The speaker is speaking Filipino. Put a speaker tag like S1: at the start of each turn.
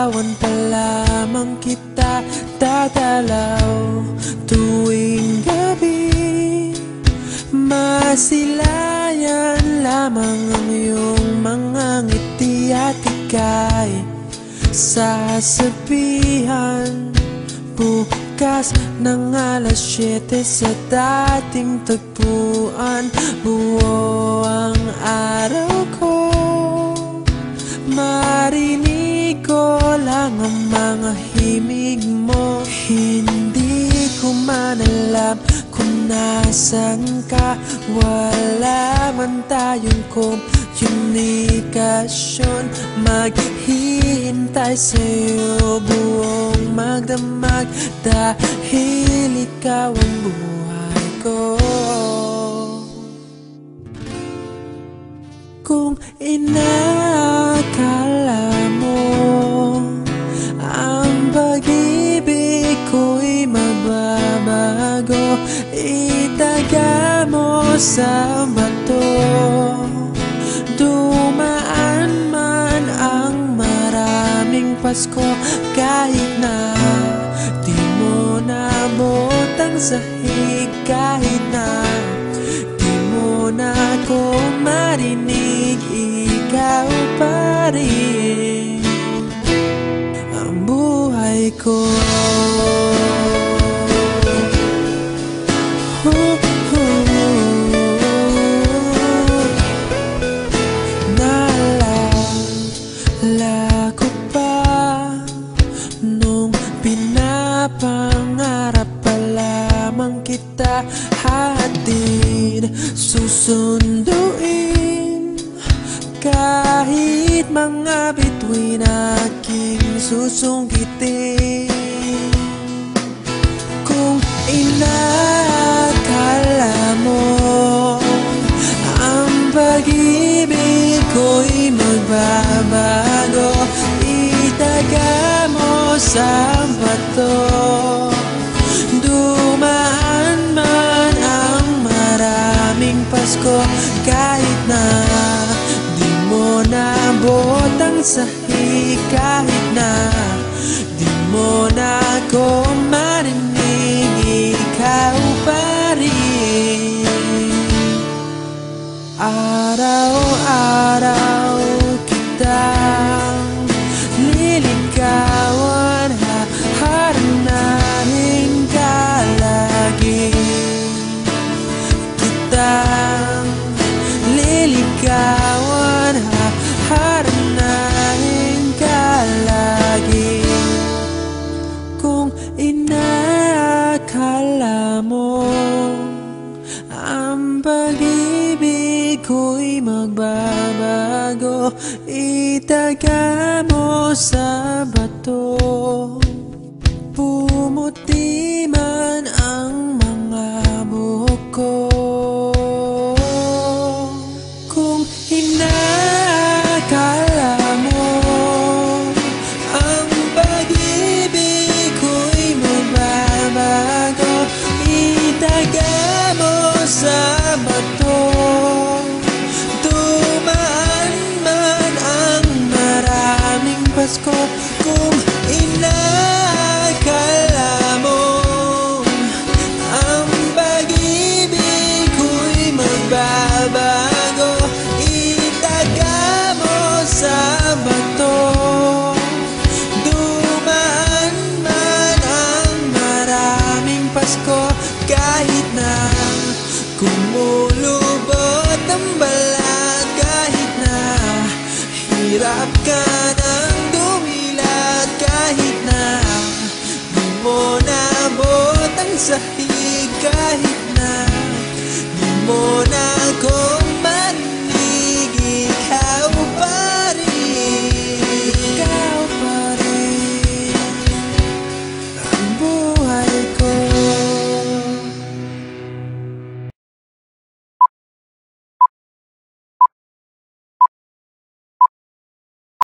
S1: Liligawan pa lamang kita dadalaw tuwing gabi. Masilayan lamang ang iyong mga ngiti at ika'y sasabihan bukas ng alas 7 sa dating tagpuan. Buo ang araw ko, marinig ko lang ang mga himig mo. Hindi ko man alam kung nasan ka, wala man tayong komunikasyon. Maghihintay sa'yo buong magdamag dahil ikaw ang buhay ko. Kung inakala mo ang pag-ibig ko'y magbabago, itaga mo sa bato. Dumaan man ang maraming Pasko, kahit na di mo nabot ang sahig, kahit na di mo na ako marinig, ikaw pa rin ang buhay ko. Naalala ko pa nung pinapangarap pa lamang kita, hatid susunduin kahit mga bituin aking susungkitin. Kung inakala mo ang pag-ibig ko'y magbabago, itaga mo sa bato. Dumaan man ang maraming Pasko, kahit na di mo nabot ang sahig, kahit na di mo na ako marinig, ikaw pa rin. Araw-araw kitang liligawan, haharanahin ka lagi. Kitang liligawan, haharanahin ka lagi. Kung inakala mo ang pag-ibig ko'y magbabago, itaga mo sa bato. Pumuti man ang mga buhok ko. Kung inakala mo ang pag-ibig ko'y magbabago, itaga mo sa bato. Dumaan man ang maraming Pasko, kung inakala mo ang pag-ibig ko'y magbabago, itaga mo sa bato. Dumaan man ang maraming Pasko, kahit na kumulubot ang balat, kahit na hirap ka ng dumilat, kahit na di mo nabot ang sahig, kahit na di mo na